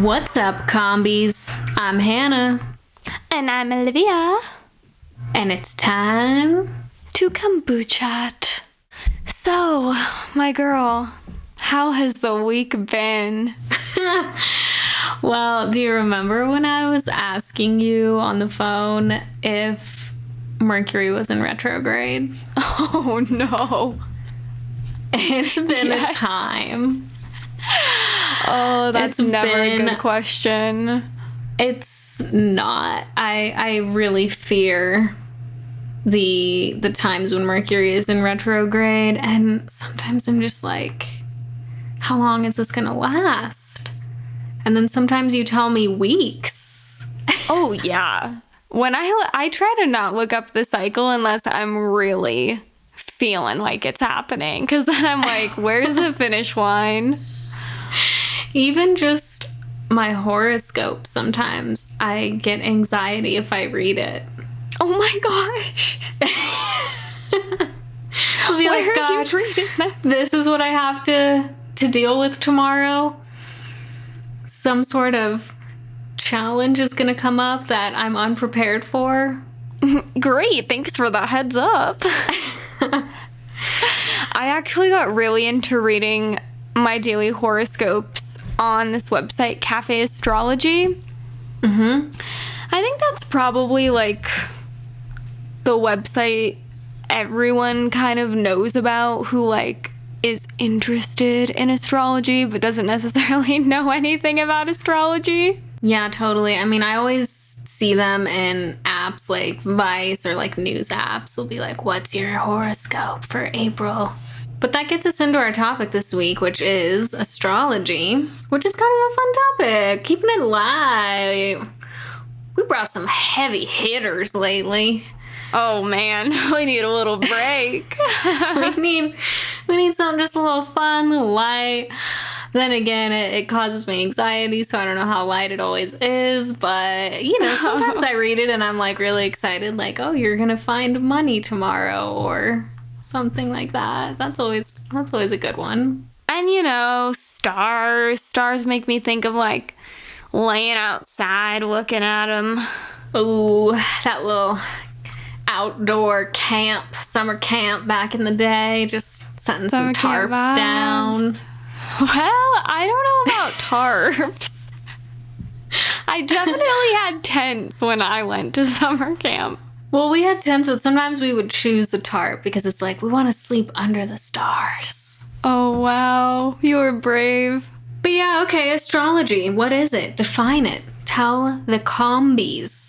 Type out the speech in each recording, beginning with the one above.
What's up, combies? I'm Hannah. And I'm Olivia. And it's time to kombucha. So, my girl, how has the week been? Well, do you remember when I was asking you on the phone if Mercury was in retrograde? Oh, no. It's been a time. Oh, that's never a good question. It's not. I really fear the times when Mercury is in retrograde, and sometimes I'm just like, how long is this gonna last? And then sometimes you tell me weeks. Oh, yeah. When I try to not look up the cycle unless I'm really feeling like it's happening, because then I'm like, where's the finish line? Even just my horoscope, sometimes I get anxiety if I read it. Oh my gosh. I'll be like, gosh, this is what I have to deal with tomorrow. Some sort of challenge is going to come up that I'm unprepared for. Great, thanks for the heads up. I actually got really into reading my daily horoscopes on this website, Cafe Astrology. Mm-hmm. I think that's probably like the website everyone kind of knows about who like is interested in astrology but doesn't necessarily know anything about astrology. Yeah, totally. I mean, I always see them in apps like Vice or like news apps. Will be like, what's your horoscope for April? But that gets us into our topic this week, which is astrology, which is kind of a fun topic. Keeping it light. We brought some heavy hitters lately. Oh man, we need a little break. we need something just a little fun, a little light. Then again, it causes me anxiety, so I don't know how light it always is. But, you know, sometimes I read it and I'm like really excited, like, oh, you're going to find money tomorrow or something like that. That's always a good one. And, you know, stars make me think of like laying outside looking at them. Ooh, that little outdoor camp, summer camp back in the day, just setting some tarps down. Well, I don't know about tarps. I definitely had tents when I went to summer camp. Well, we had tents, but sometimes we would choose the tarp because it's like, we want to sleep under the stars. Oh, wow. You were brave. But yeah, okay, astrology. What is it? Define it. Tell the combies.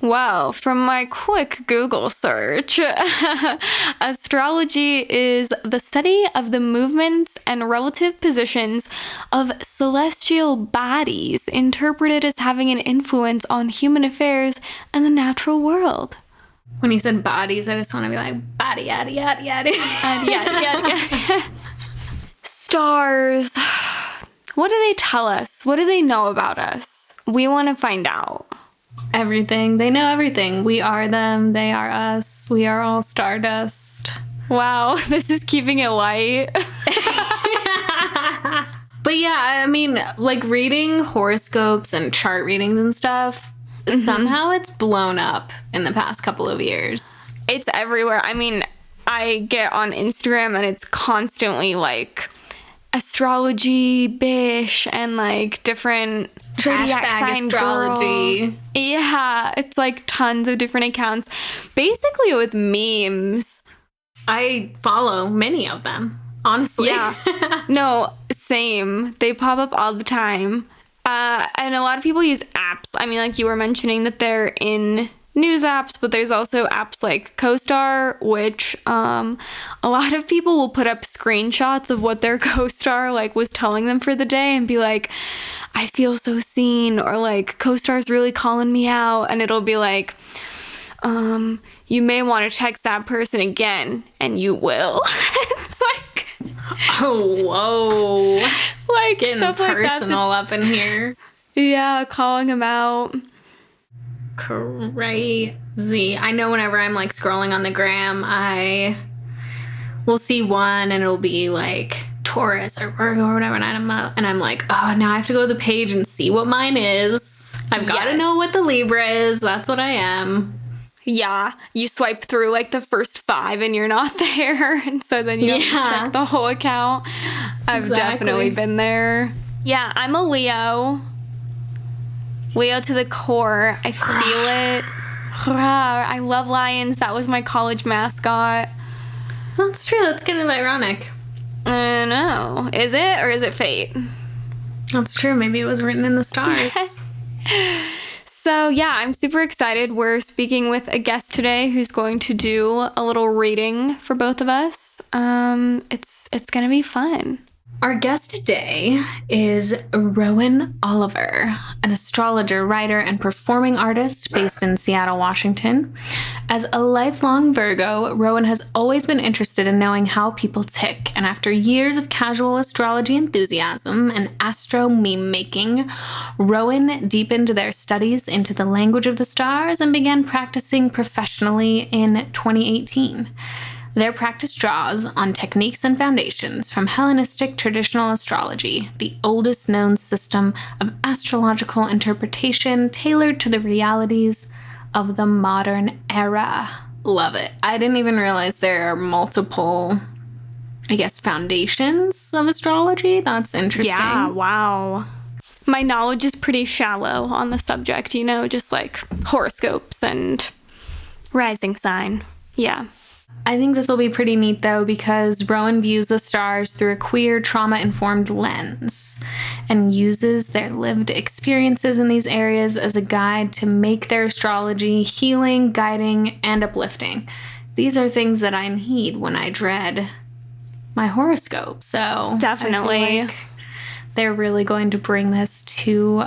Well, from my quick Google search, astrology is the study of the movements and relative positions of celestial bodies interpreted as having an influence on human affairs and the natural world. When you said bodies, I just want to be like, body, yada, yada, yada. Yada, yada, yada. Stars. What do they tell us? What do they know about us? We want to find out. Everything. They know everything. We are them. They are us. We are all stardust. Wow, this is keeping it light. But yeah, I mean, like reading horoscopes and chart readings and stuff, somehow it's blown up in the past couple of years. It's everywhere. I mean, I get on Instagram and it's constantly like astrology bish and like different trash bag astrology girls. Yeah, it's like tons of different accounts, basically with memes. I follow many of them, honestly. Yeah. No, same. They pop up all the time. And a lot of people use apps. I mean, like you were mentioning that they're in news apps, but there's also apps like CoStar, which a lot of people will put up screenshots of what their CoStar like was telling them for the day and be like, I feel so seen, or like CoStar's really calling me out, and it'll be like, you may want to text that person again, and you will. It's like, oh, whoa, like getting personal like up in here. Yeah, calling them out. Crazy. I know whenever I'm like scrolling on the gram, I will see one and it'll be like Taurus or Virgo or whatever, and I'm like, oh, now I have to go to the page and see what mine is. I've got to know what the Libra is. That's what I am. Yeah, you swipe through like the first 5 and you're not there, and so then you have to check the whole account. I've definitely been there. Yeah, I'm a Leo. Leo to the core. I feel it. I love lions. That was my college mascot. That's true. That's kind of ironic. I know. Is it, or is it fate? That's true. Maybe it was written in the stars. So yeah, I'm super excited. We're speaking with a guest today who's going to do a little reading for both of us. It's gonna be fun. Our guest today is Rowan Oliver, an astrologer, writer, and performing artist based in Seattle, Washington. As a lifelong Virgo, Rowan has always been interested in knowing how people tick, and after years of casual astrology enthusiasm and astro-meme-making, Rowan deepened their studies into the language of the stars and began practicing professionally in 2018. Their practice draws on techniques and foundations from Hellenistic traditional astrology, the oldest known system of astrological interpretation tailored to the realities of the modern era. Love it. I didn't even realize there are multiple, foundations of astrology. That's interesting. Yeah, wow. My knowledge is pretty shallow on the subject, just like horoscopes and rising sign. Yeah. I think this will be pretty neat, though, because Rowan views the stars through a queer, trauma-informed lens and uses their lived experiences in these areas as a guide to make their astrology healing, guiding, and uplifting. These are things that I need when I dread my horoscope. So definitely, I feel like they're really going to bring this to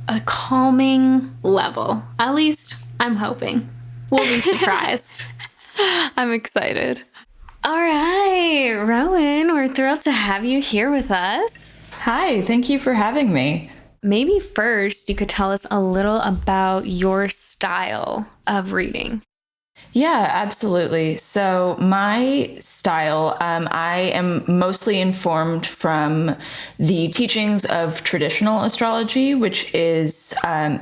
a calming level. At least I'm hoping. We'll be surprised. I'm excited. All right, Rowan, we're thrilled to have you here with us. Hi, thank you for having me. Maybe first you could tell us a little about your style of reading. Yeah, absolutely. So my style, I am mostly informed from the teachings of traditional astrology, which is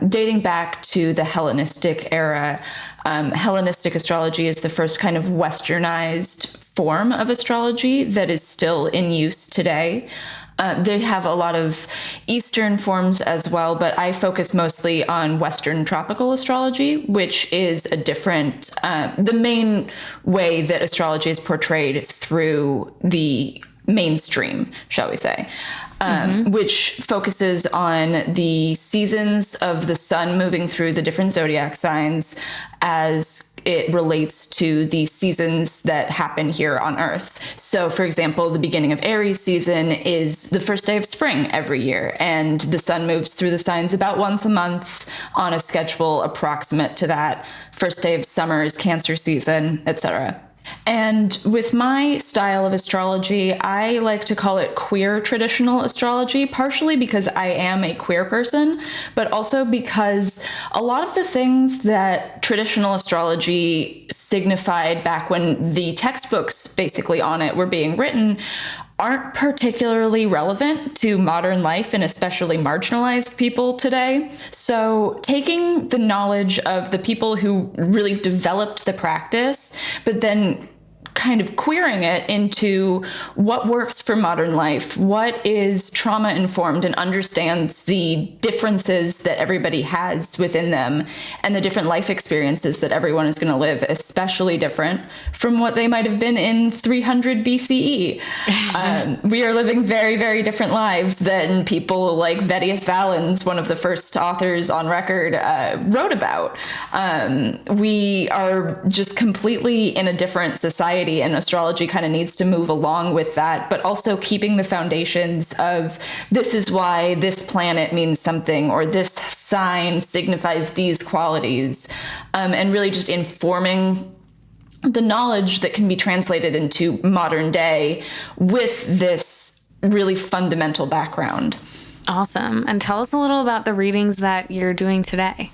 dating back to the Hellenistic era. Hellenistic astrology is the first kind of westernized form of astrology that is still in use today. They have a lot of Eastern forms as well, but I focus mostly on Western tropical astrology, which is a different, the main way that astrology is portrayed through the mainstream, shall we say, which focuses on the seasons of the sun moving through the different zodiac signs as it relates to the seasons that happen here on Earth. So, for example, the beginning of Aries season is the first day of spring every year, and the sun moves through the signs about once a month on a schedule approximate to that. First day of summer is Cancer season, etc. And with my style of astrology, I like to call it queer traditional astrology, partially because I am a queer person, but also because a lot of the things that traditional astrology signified back when the textbooks basically on it were being written aren't particularly relevant to modern life and especially marginalized people today. So taking the knowledge of the people who really developed the practice, but then kind of queering it into what works for modern life, what is trauma informed and understands the differences that everybody has within them and the different life experiences that everyone is going to live, especially different from what they might have been in 300 BCE. We are living very, very different lives than people like Vettius Valens, one of the first authors on record, wrote about. We are just completely in a different society, and astrology kind of needs to move along with that, but also keeping the foundations of this is why this planet means something, or this sign signifies these qualities, and really just informing the knowledge that can be translated into modern day with this really fundamental background. Awesome. And tell us a little about the readings that you're doing today.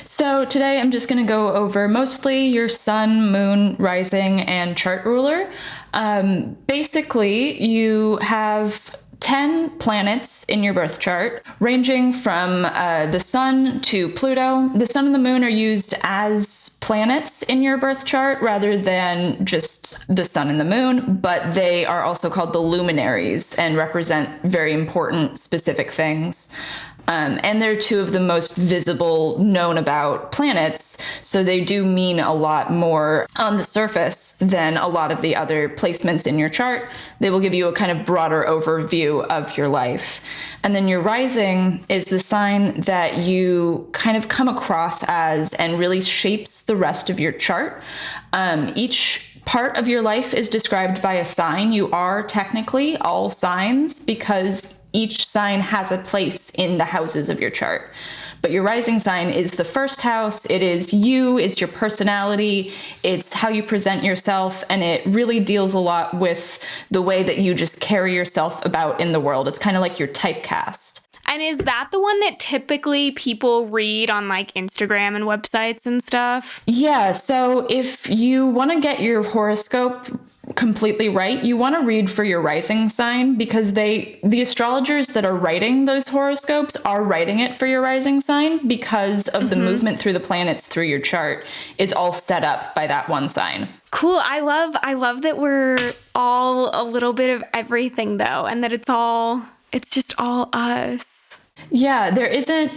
So today I'm just going to go over mostly your sun, moon, rising, and chart ruler. Basically, you have 10 planets in your birth chart, ranging from the sun to Pluto. The sun and the moon are used as planets in your birth chart rather than just the sun and the moon, but they are also called the luminaries and represent very important specific things. And they're two of the most visible, known about planets, so they do mean a lot more on the surface than a lot of the other placements in your chart. They will give you a kind of broader overview of your life. And then your rising is the sign that you kind of come across as and really shapes the rest of your chart. Each part of your life is described by a sign. You are technically all signs because each sign has a place in the houses of your chart. But your rising sign is the first house. It is you, it's your personality, it's how you present yourself, and it really deals a lot with the way that you just carry yourself about in the world. It's kind of like your typecast. And is that the one that typically people read on like Instagram and websites and stuff? Yeah, so if you want to get your horoscope completely right, you want to read for your rising sign because the astrologers that are writing those horoscopes are writing it for your rising sign because of the movement through the planets through your chart is all set up by that one sign. Cool. I love that we're all a little bit of everything though, and that it's just all us. Yeah, there isn't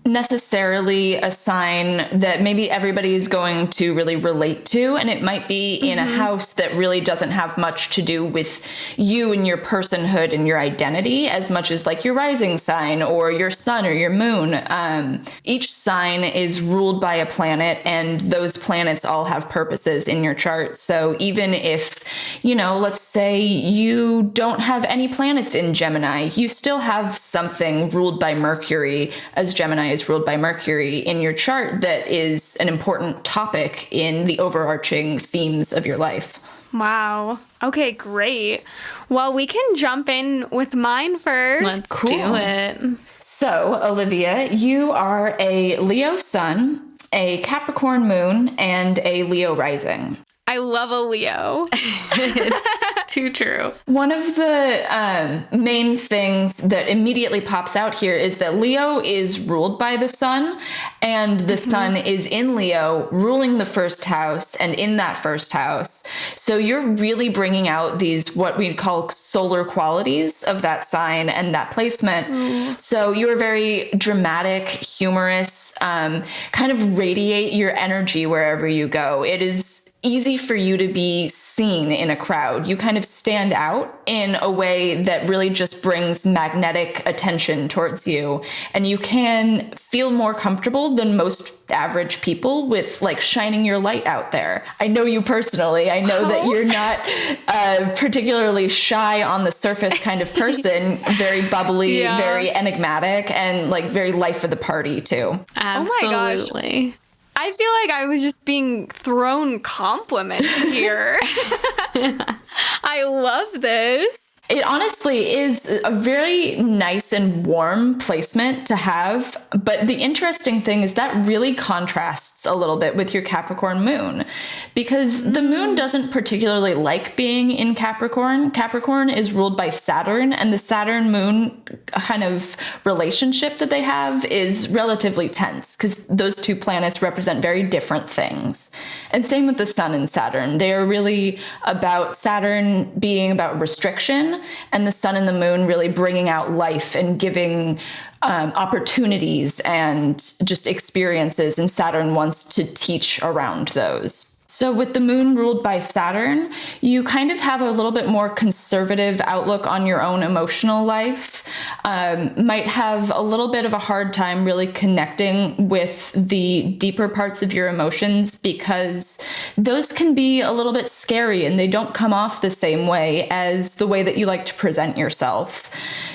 necessarily a sign that maybe everybody is going to really relate to, and it might be in a house that really doesn't have much to do with you and your personhood and your identity as much as like your rising sign or your sun or your moon. Each sign is ruled by a planet, and those planets all have purposes in your chart. So even if, let's say you don't have any planets in Gemini, you still have something ruled by Mercury, as Gemini is ruled by Mercury in your chart, that is an important topic in the overarching themes of your life. Wow. Okay, great. Well, we can jump in with mine first. Let's do it. So, Olivia, you are a Leo sun, a Capricorn moon, and a Leo rising. I love a Leo. It's too true. One of the main things that immediately pops out here is that Leo is ruled by the sun, and the sun is in Leo, ruling the first house, and in that first house. So you're really bringing out these, what we'd call solar qualities of that sign and that placement. So you're very dramatic, humorous, kind of radiate your energy wherever you go. It is easy for you to be seen in a crowd. You kind of stand out in a way that really just brings magnetic attention towards you. And you can feel more comfortable than most average people with like shining your light out there. I know you personally. I know that you're not particularly shy on the surface kind of person, very bubbly, very enigmatic, and like very life of the party too. Absolutely. Oh my gosh. I feel like I was just being thrown compliments here. I love this. It honestly is a very nice and warm placement to have. But the interesting thing is that really contrasts a little bit with your Capricorn moon, because the moon doesn't particularly like being in Capricorn. Capricorn is ruled by Saturn, and the Saturn moon kind of relationship that they have is relatively tense because those two planets represent very different things. And same with the sun and Saturn. They are really about Saturn being about restriction, and the sun and the moon really bringing out life and giving opportunities and just experiences, and Saturn wants to teach around those. So with the moon ruled by Saturn, you kind of have a little bit more conservative outlook on your own emotional life, might have a little bit of a hard time really connecting with the deeper parts of your emotions because those can be a little bit scary and they don't come off the same way as the way that you like to present yourself.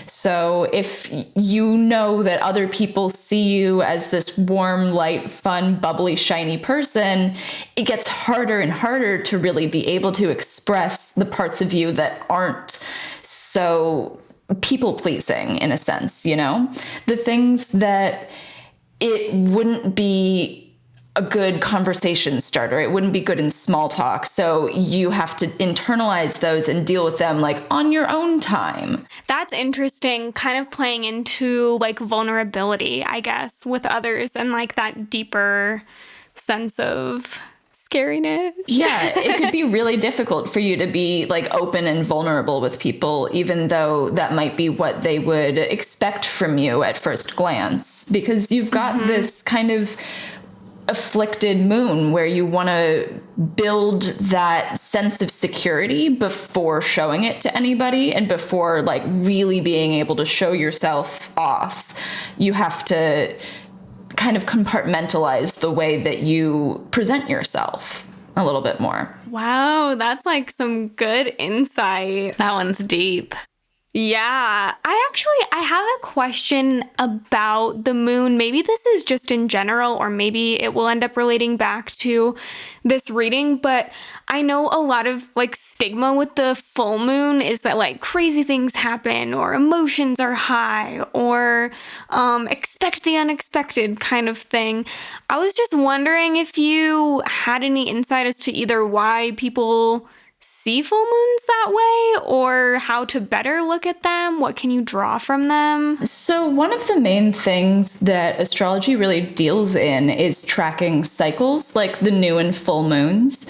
So if you know that other people see you as this warm, light, fun, bubbly, shiny person, it gets harder and harder to really be able to express the parts of you that aren't so people-pleasing in a sense, The things that it wouldn't be a good conversation starter. It wouldn't be good in small talk. So you have to internalize those and deal with them like on your own time. That's interesting, kind of playing into like vulnerability, I guess, with others and like that deeper sense of scariness. Yeah, it could be really difficult for you to be like open and vulnerable with people, even though that might be what they would expect from you at first glance, because you've got this kind of afflicted moon where you want to build that sense of security before showing it to anybody, and before like really being able to show yourself off, you have to kind of compartmentalize the way that you present yourself a little bit more. Wow, that's like some good insight. That one's deep. Yeah, I have a question about the moon. Maybe this is just in general, or maybe it will end up relating back to this reading, but I know a lot of like stigma with the full moon is that like crazy things happen, or emotions are high, or expect the unexpected kind of thing. I was just wondering if you had any insight as to either why people see full moons that way, or how to better look at them. What can you draw from them? So one of the main things that astrology really deals in is tracking cycles, like the new and full moons.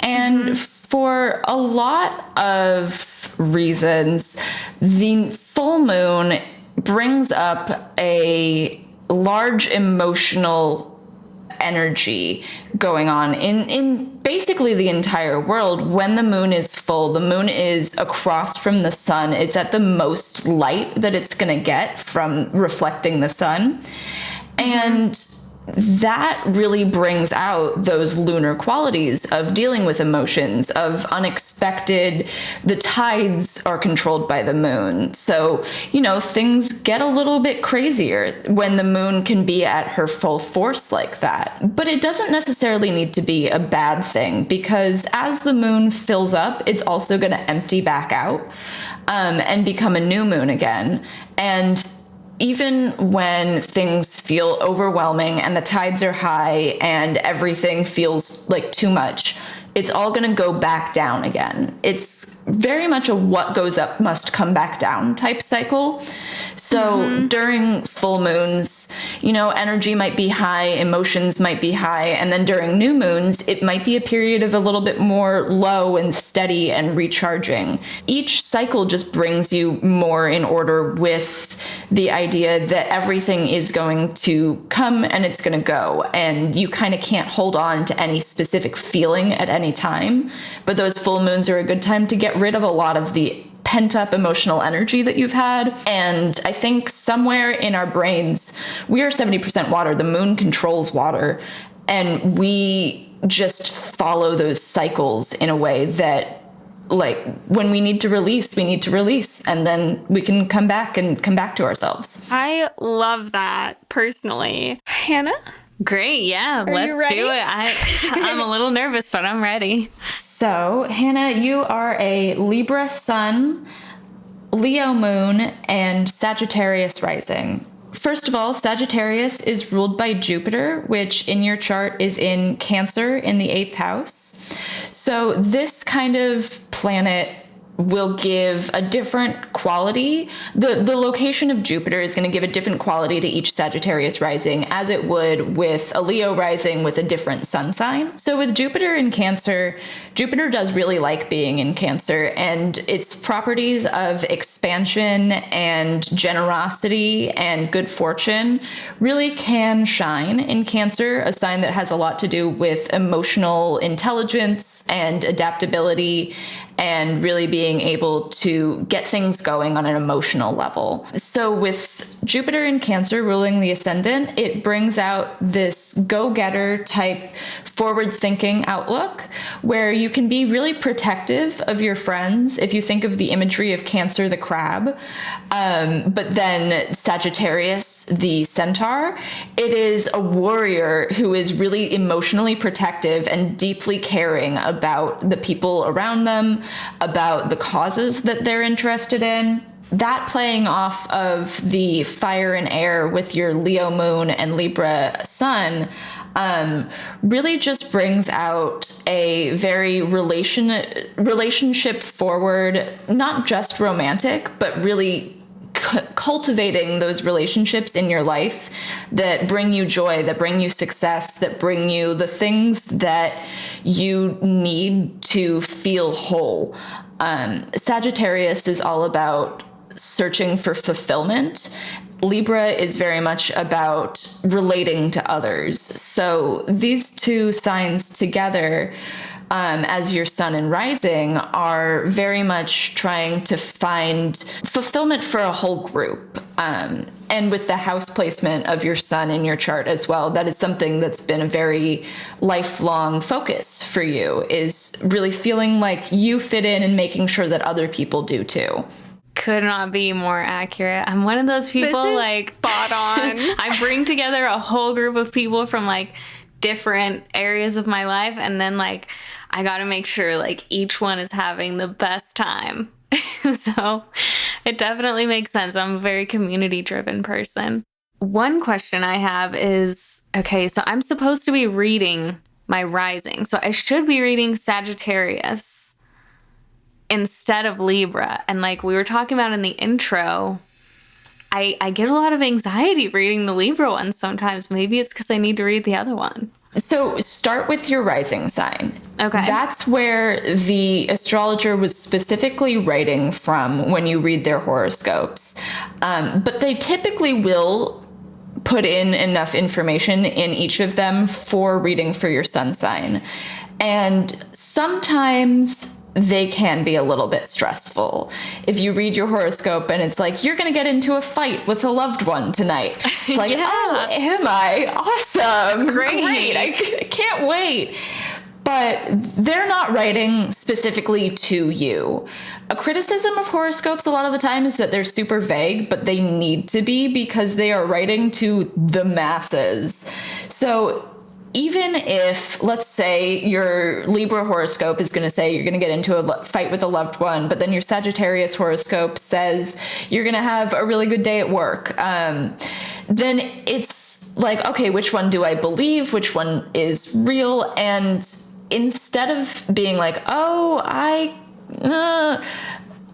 And for a lot of reasons, the full moon brings up a large emotional energy going on in basically the entire world. When the moon is full, the moon is across from the sun. It's at the most light that it's going to get from reflecting the sun. And that really brings out those lunar qualities of dealing with emotions, of unexpected. The tides are controlled by the moon. So, you know, things get a little bit crazier when the moon can be at her full force like that. But it doesn't necessarily need to be a bad thing, because as the moon fills up, it's also going to empty back out and become a new moon again. And even when things feel overwhelming and the tides are high and everything feels like too much, it's all going to go back down again. It's very much a what goes up must come back down type cycle. So during full moons, you know, energy might be high, emotions might be high. And then during new moons, it might be a period of a little bit more low and steady and recharging. Each cycle just brings you more in order with the idea that everything is going to come and it's going to go. And you kind of can't hold on to any specific feeling at any time. But those full moons are a good time to get rid of a lot of the pent-up emotional energy that you've had. And I think somewhere in our brains, we are 70% water. The moon controls water. And we just follow those cycles in a way that, like, when we need to release, we need to release. And then we can come back to ourselves. I love that personally. Hannah? Great, yeah, Are let's you ready? do it. I'm a little nervous, but I'm ready. So, Hannah, you are a Libra sun, Leo moon, and Sagittarius rising. First of all, Sagittarius is ruled by Jupiter, which in your chart is in Cancer in the 8th house. So this kind of planet will give a different quality. The location of Jupiter is going to give a different quality to each Sagittarius rising, as it would with a Leo rising with a different sun sign. So with Jupiter in Cancer, Jupiter does really like being in Cancer, and its properties of expansion and generosity and good fortune really can shine in Cancer, a sign that has a lot to do with emotional intelligence and adaptability, and really being able to get things going on an emotional level. So with Jupiter in Cancer ruling the ascendant, it brings out this go-getter type forward-thinking outlook where you can be really protective of your friends. If you think of the imagery of Cancer, the crab, but then Sagittarius, the centaur, it is a warrior who is really emotionally protective and deeply caring about the people around them, about the causes that they're interested in. That playing off of the fire and air with your Leo moon and Libra sun, really just brings out a very relationship forward, not just romantic, but really cultivating those relationships in your life that bring you joy, that bring you success, that bring you the things that you need to feel whole. Sagittarius is all about searching for fulfillment. Libra is very much about relating to others. So these two signs together, as your sun and rising, are very much trying to find fulfillment for a whole group. And with the house placement of your sun in your chart as well, that is something that's been a very lifelong focus for you, is really feeling like you fit in and making sure that other people do too. Could not be more accurate. I'm one of those people, This is like, spot on. I bring together a whole group of people from like different areas of my life, and then like I got to make sure like each one is having the best time. So it definitely makes sense. I'm a very community driven person. One question I have is, okay, so I'm supposed to be reading my rising. So I should be reading Sagittarius instead of Libra. And like we were talking about in the intro, I get a lot of anxiety reading the Libra one sometimes. Maybe it's because I need to read the other one. So start with your rising sign. Okay. That's where the astrologer was specifically writing from when you read their horoscopes. But they typically will put in enough information in each of them for reading for your sun sign. And sometimes they can be a little bit stressful. If you read your horoscope and it's like, you're going to get into a fight with a loved one tonight. It's like, Yeah. oh, am I? Awesome. Great. I can't wait. But they're not writing specifically to you. A criticism of horoscopes a lot of the time is that they're super vague, but they need to be because they are writing to the masses. So even if, let's say, your Libra horoscope is going to say you're going to get into a fight with a loved one, but then your Sagittarius horoscope says you're going to have a really good day at work, then it's like, okay, which one do I believe? Which one is real? And instead of being like, oh, I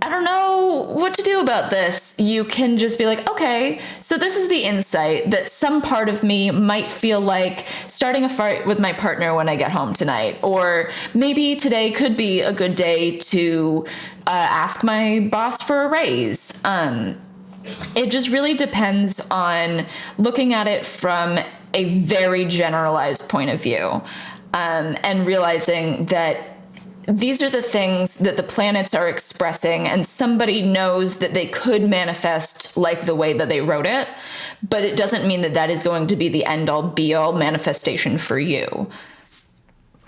don't know what to do about this, you can just be like, okay, so this is the insight that some part of me might feel like starting a fight with my partner when I get home tonight. Or maybe today could be a good day to ask my boss for a raise. It just really depends on looking at it from a very generalized point of view, and realizing that these are the things that the planets are expressing, and somebody knows that they could manifest like the way that they wrote it, but it doesn't mean that that is going to be the end-all be-all manifestation for you.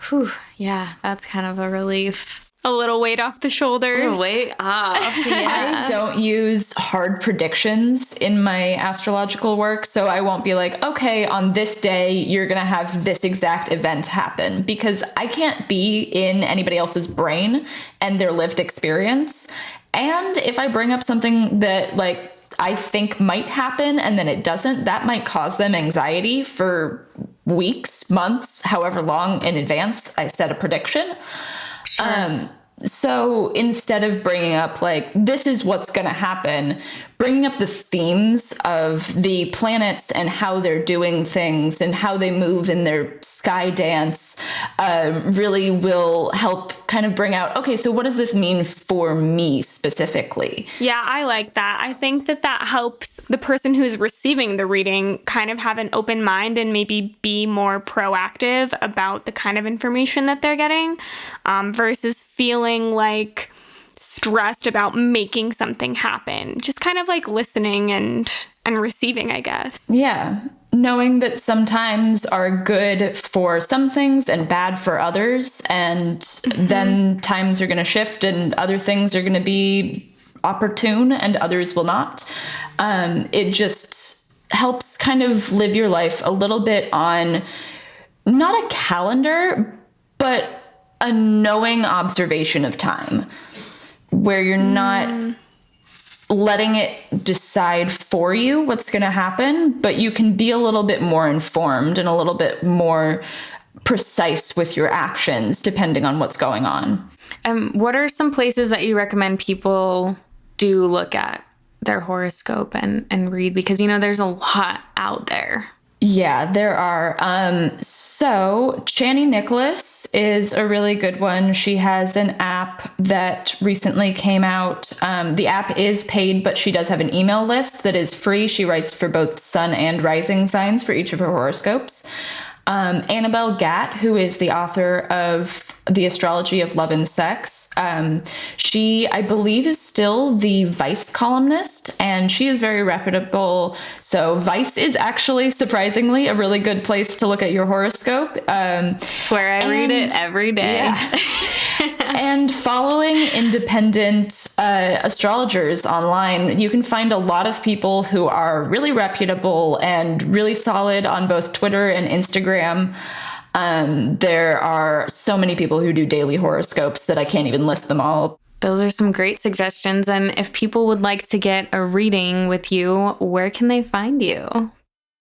Whew, yeah, that's kind of a relief. A little weight off the shoulders. Weight off. Yeah. I don't use hard predictions in my astrological work, so I won't be like, okay, on this day, you're going to have this exact event happen, because I can't be in anybody else's brain and their lived experience. And if I bring up something that, like, I think might happen and then it doesn't, that might cause them anxiety for weeks, months, however long in advance I set a prediction. Sure. So instead of bringing up like, this is what's going to happen, bringing up the themes of the planets and how they're doing things and how they move in their sky dance really will help kind of bring out, okay, so what does this mean for me specifically? Yeah, I like that. I think that that helps the person who's receiving the reading kind of have an open mind and maybe be more proactive about the kind of information that they're getting, versus feeling like stressed about making something happen. Just kind of like listening and receiving, I guess. Yeah. Knowing that sometimes are good for some things and bad for others. And then times are going to shift and other things are going to be opportune and others will not. It just helps kind of live your life a little bit on not a calendar, but a knowing observation of time, where you're not letting it decide for you what's going to happen, but you can be a little bit more informed and a little bit more precise with your actions depending on what's going on. What are some places that you recommend people do look at their horoscope and read? Because, there's a lot out there. Yeah, there are. So Chani Nicholas is a really good one. She has an app that recently came out. The app is paid, but she does have an email list that is free. She writes for both sun and rising signs for each of her horoscopes. Annabelle Gatt, who is the author of The Astrology of Love and Sex. She, I believe, is still the Vice columnist, and she is very reputable. So Vice is actually, surprisingly, a really good place to look at your horoscope. It's where I read it every day. Yeah. And following independent astrologers online, you can find a lot of people who are really reputable and really solid on both Twitter and Instagram. There are so many people who do daily horoscopes that I can't even list them all. Those are some great suggestions. And if people would like to get a reading with you, where can they find you?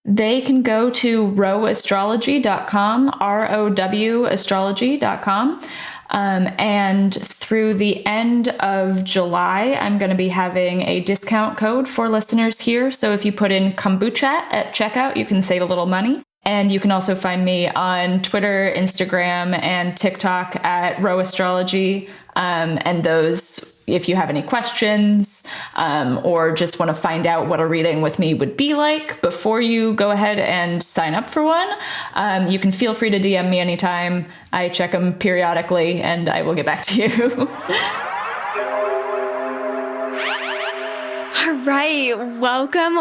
They can go to rowastrology.com, ROW astrology.com. And through the end of July, I'm going to be having a discount code for listeners here. So if you put in kombucha at checkout, you can save a little money. And you can also find me on Twitter, Instagram, and TikTok at Row Astrology. And those, if you have any questions or just want to find out what a reading with me would be like before you go ahead and sign up for one, you can feel free to DM me anytime. I check them periodically and I will get back to you. All right, welcome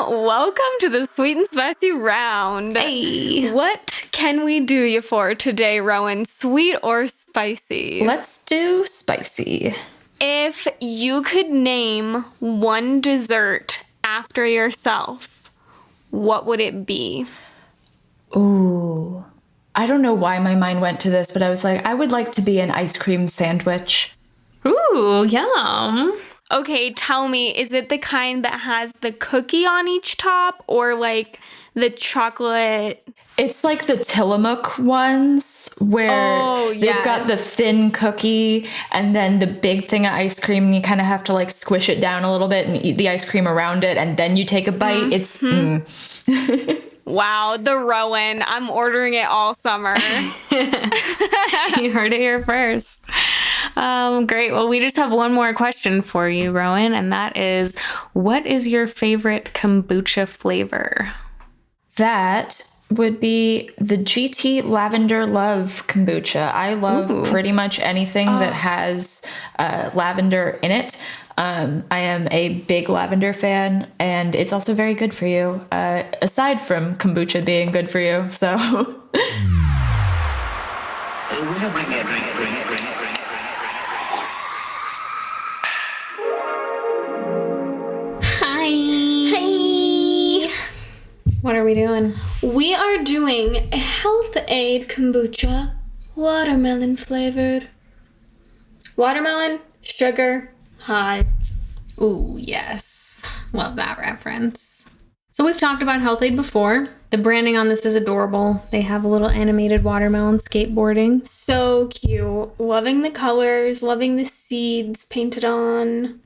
to the sweet and spicy round. Hey. What can we do you for today, Rowan? Sweet or spicy? Let's do spicy. If you could name one dessert after yourself, what would it be? Ooh, I don't know why my mind went to this, but I was like, I would like to be an ice cream sandwich. Ooh, yum. Okay, tell me, is it the kind that has the cookie on each top or like the chocolate? It's like the Tillamook ones where they've got the thin cookie and then the big thing of ice cream, and you kind of have to like squish it down a little bit and eat the ice cream around it, and then you take a bite. Wow, the Rowan. I'm ordering it all summer. You heard it here first. Great. Well, we just have one more question for you, Rowan, and that is, what is your favorite kombucha flavor? That would be the GT Lavender Love kombucha. I love pretty much anything that has lavender in it. I am a big lavender fan, and it's also very good for you, aside from kombucha being good for you. So. Hi. What are we doing? We are doing a Health Aide kombucha, watermelon flavored. Watermelon, sugar, high. Ooh, yes. Love that reference. So we've talked about Health Aid before. The branding on this is adorable. They have a little animated watermelon skateboarding. So cute. Loving the colors, loving the seeds painted on.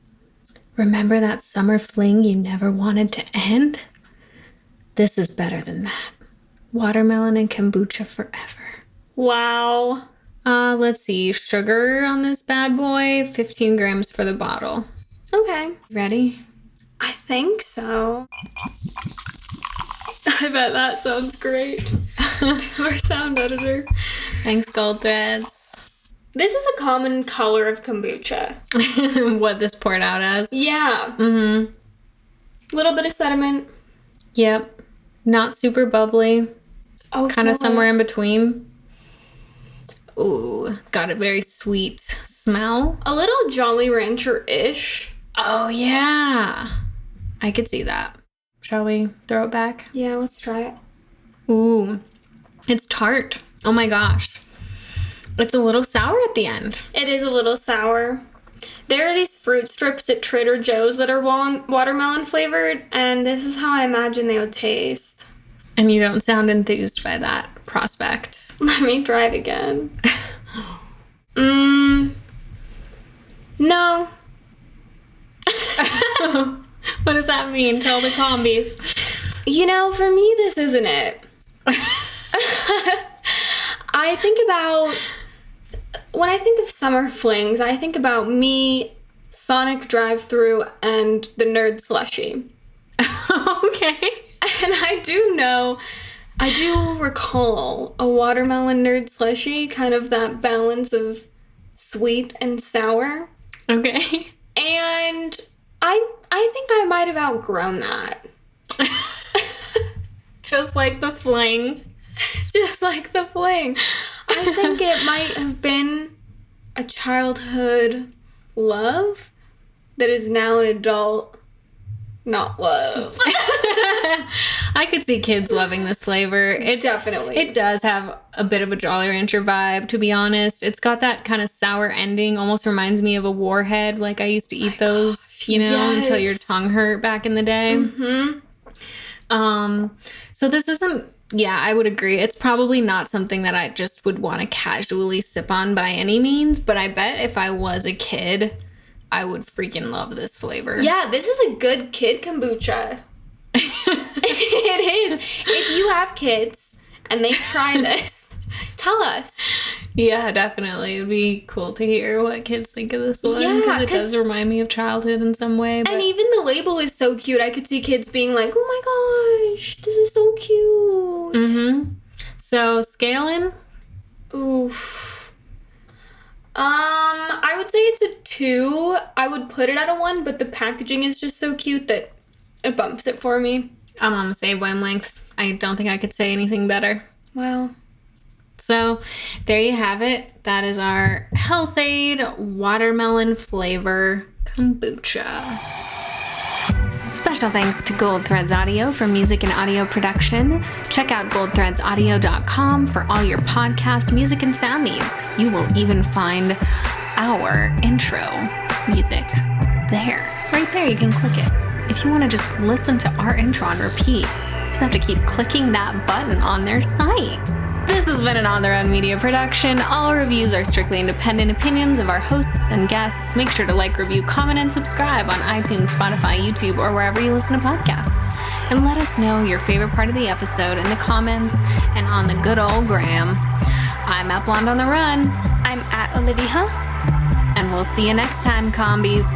Remember that summer fling you never wanted to end? This is better than that. Watermelon and kombucha forever. Wow. Let's see. Sugar on this bad boy, 15 grams for the bottle. Okay. Ready? I think so. I bet that sounds great. To our sound editor. Thanks, Gold Threads. This is a common color of kombucha. What this poured out as? Yeah. Mm-hmm. Little bit of sediment. Yep. Not super bubbly. Oh, kind of somewhere in between. Ooh, got a very sweet smell. A little Jolly Rancher-ish. Oh, yeah. I could see that. Shall we throw it back? Yeah, let's try it. Ooh, it's tart. Oh my gosh. It's a little sour at the end. It is a little sour. There are these fruit strips at Trader Joe's that are watermelon flavored, and this is how I imagine they would taste. And you don't sound enthused by that prospect. Let me try it again. No. What does that mean? Tell the combies. You know, for me, this isn't it. When I think of summer flings, I think about me, Sonic drive-thru, and the nerd slushie. Okay. And I do recall a watermelon nerd slushie, kind of that balance of sweet and sour. Okay. And I think I might have outgrown that. Just like the fling. Just like the fling. I think it might have been a childhood love that is now an adult not love. I could see kids loving this flavor. It Definitely. It does have a bit of a Jolly Rancher vibe, to be honest. It's got that kind of sour ending. Almost reminds me of a Warhead. Like, I used to eat those, until your tongue hurt back in the day. Mm-hmm. So this isn't... Yeah, I would agree. It's probably not something that I just would want to casually sip on by any means, but I bet if I was a kid, I would freaking love this flavor. Yeah, this is a good kid kombucha. It is. If you have kids and they try this, tell us. Yeah, definitely. It'd be cool to hear what kids think of this one, because it does remind me of childhood in some way. But... And even the label is so cute. I could see kids being like, oh my gosh, this is so cute. Mm-hmm. So, scaling? Oof. I would say it's a 2. I would put it at a 1, but the packaging is just so cute that it bumps it for me. I'm on the same wavelength. I don't think I could say anything better. Wow. So there you have it. That is our Health Aid watermelon flavor kombucha. Special thanks to Gold Threads Audio for music and audio production. Check out goldthreadsaudio.com for all your podcast, music, and sound needs. You will even find our intro music there. Right there, you can click it. If you want to just listen to our intro on repeat, you just have to keep clicking that button on their site. This has been an On Their Own media production. All reviews are strictly independent opinions of our hosts and guests. Make sure to like, review, comment, and subscribe on iTunes, Spotify, YouTube, or wherever you listen to podcasts. And let us know your favorite part of the episode in the comments and on the good old gram. I'm at Blonde on the Run. I'm at Olivia. And we'll see you next time, combies.